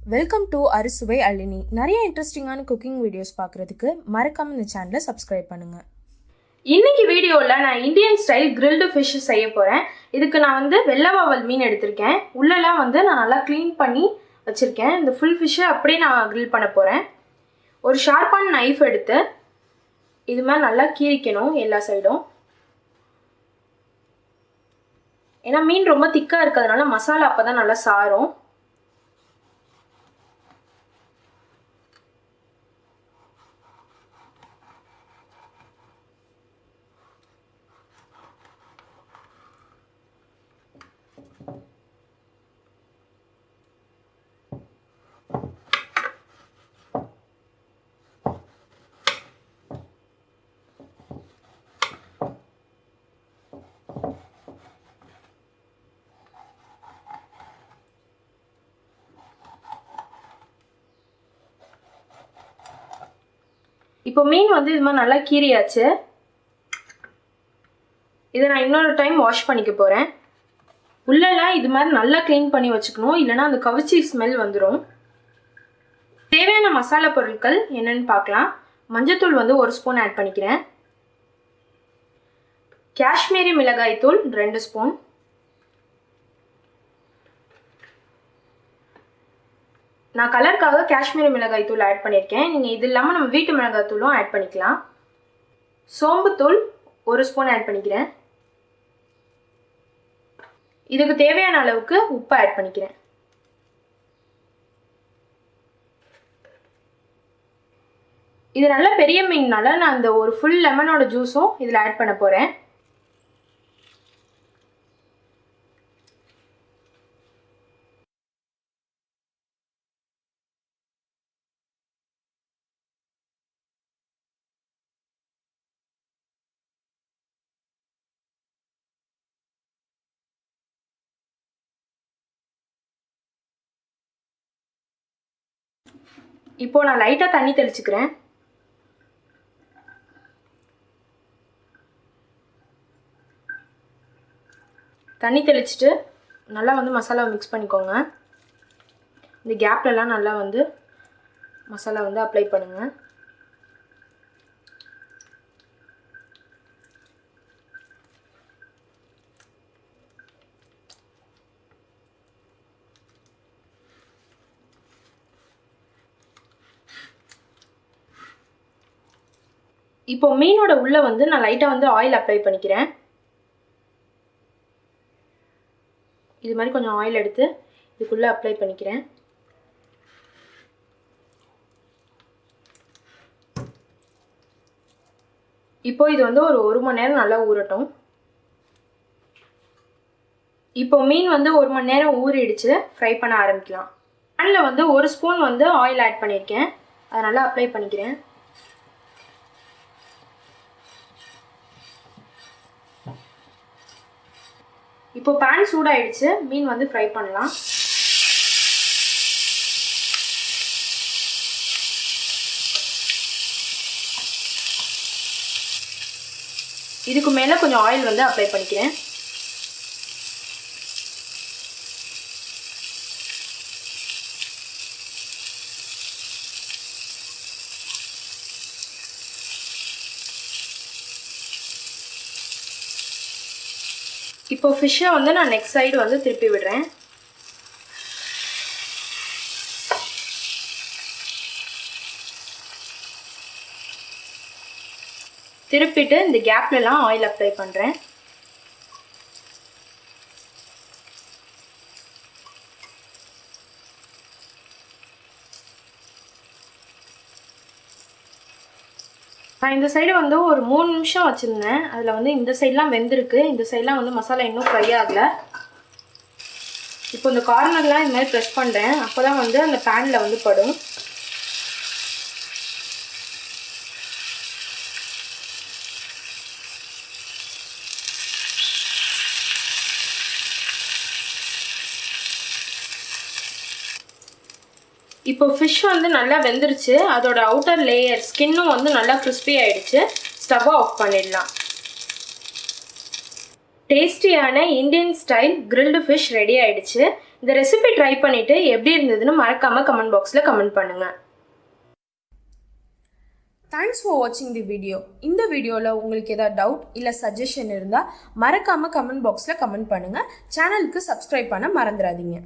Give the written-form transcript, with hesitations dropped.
Welcome to Arusuvai Azhini. நிறைய இன்ட்ரெஸ்டிங்கான cooking videos பார்க்குறதுக்கு மறக்காம இந்த சேனலை சப்ஸ்கிரைப் பண்ணுங்க. இன்னைக்கு வீடியோவில் நான் இந்தியன் ஸ்டைல் கிரில்டு ஃபிஷ் செய்ய போகிறேன். இதுக்கு நான் வெள்ளவாவல் மீன் எடுத்திருக்கேன். உள்ளெல்லாம் நான் நல்லா க்ளீன் பண்ணி வச்சுருக்கேன். இந்த ஃபுல் ஃபிஷ்ஷை அப்படியே நான் கிரில் பண்ண போகிறேன். ஒரு ஷார்ப்பான நைஃப் எடுத்து இது மாதிரி நல்லா கீறிக்கணும் எல்லா சைடும். ஏன்னா மீன் ரொம்ப திக்காக இருக்கிறதுனால மசாலா அப்போ தான் நல்லா சாரும். இப்போ மீன் இது மாதிரி நல்லா கீறியாச்சு. இதை நான் இன்னொரு டைம் வாஷ் பண்ணிக்க போகிறேன். உள்ளெல்லாம் இது மாதிரி நல்லா க்ளீன் பண்ணி வச்சுக்கணும், இல்லைனா அந்த கவிச்சி ஸ்மெல் வந்துடும். தேவையான மசாலா பொருட்கள் என்னென்னு பார்க்கலாம். மஞ்சத்தூள் 1 ஸ்பூன் ஆட் பண்ணிக்கிறேன். காஷ்மீரி மிளகாய் தூள் 2 ஸ்பூன். நான் கலருக்காக காஷ்மீரி மிளகாய் தூள் ஆட் பண்ணியிருக்கேன். நீங்கள் இது இல்லாமல் நம்ம வீட்டு மிளகாய் தூளும் ஆட் பண்ணிக்கலாம். சோம்புத்தூள் 1 ஸ்பூன் ஆட் பண்ணிக்கிறேன். இதுக்கு தேவையான அளவுக்கு உப்பு ஆட் பண்ணிக்கிறேன். இது நல்ல பெரிய மீன்னால நான் இந்த ஒரு ஃபுல் லெமனோட ஜூஸும் இதில் ஆட் பண்ண போகிறேன். இப்போ நான் லைட்டாக தண்ணி தெளிச்சுக்கிறேன். தண்ணி தெளிச்சுட்டு நல்லா மசாலாவை மிக்ஸ் பண்ணிக்கோங்க. இந்த கேப்லலாம் நல்லா மசாலா அப்ளை பண்ணுங்கள். இப்போ மீனோட உள்ள நான் லைட்டாக ஆயில் அப்ளை பண்ணிக்கிறேன். இது மாதிரி கொஞ்சம் ஆயில் எடுத்து இதுக்குள்ளே அப்ளை பண்ணிக்கிறேன். இப்போ இது ஒரு 1 மணி நேரம் நல்லா ஊறட்டும். இப்போ மீன் 1 மணி நேரம் ஊறிடுச்சு. ஃப்ரை பண்ண ஆரம்பிக்கலாம். பேனில் 1 ஸ்பூன் ஆயில் ஆட் பண்ணியிருக்கேன். அதை நல்லா அப்ளை பண்ணிக்கிறேன். இப்போ பேன் சூடாயிடுச்சு. மீன் ஃப்ரை பண்ணலாம். இதுக்கு மேலே கொஞ்சம் ஆயில் அப்ளை பண்ணிக்கிறேன். இப்போ ஃபிஷ்ஷை நான் நெக்ஸ்ட் சைடு திருப்பி விடுறேன். திருப்பிட்டு இந்த கேப்லலாம் ஆயில் அப்ளை பண்ணுறேன். நான் இந்த சைடு ஒரு 3 நிமிஷம் வச்சுருந்தேன். அதில் இந்த சைட்லாம் வெந்திருக்கு. இந்த சைட்லாம் மசாலா இன்னும் ஃப்ரை ஆகலை. இப்போ இந்த கார்னர்லாம் இந்த மாதிரி ப்ரெஸ் பண்ணுறேன். அப்போ தான் அந்த பேனில் படும். இப்போ ஃபிஷ் நல்லா வெந்துருச்சு. அதோட அவுட்டர் லேயர் ஸ்கின்னும் நல்லா கிறிஸ்பி ஆயிடுச்சு. ஸ்டவ் ஆஃப் பண்ணிடலாம். டேஸ்டியான Indian style grilled fish ready ஆயிடுச்சு. இந்த ரெசிபி ட்ரை பண்ணிவிட்டு எப்படி இருந்ததுன்னு மறக்காமல் கமெண்ட் பாக்ஸில் கமெண்ட் பண்ணுங்கள். தேங்க்ஸ் ஃபார் வாட்சிங் தி வீடியோ. இந்த வீடியோவில் உங்களுக்கு ஏதாவது டவுட் இல்லை சஜஷன் இருந்தால் மறக்காமல் கமெண்ட் பாக்ஸில் கமெண்ட் பண்ணுங்கள். சேனலுக்கு சப்ஸ்கிரைப் பண்ண மறந்துடாதீங்க.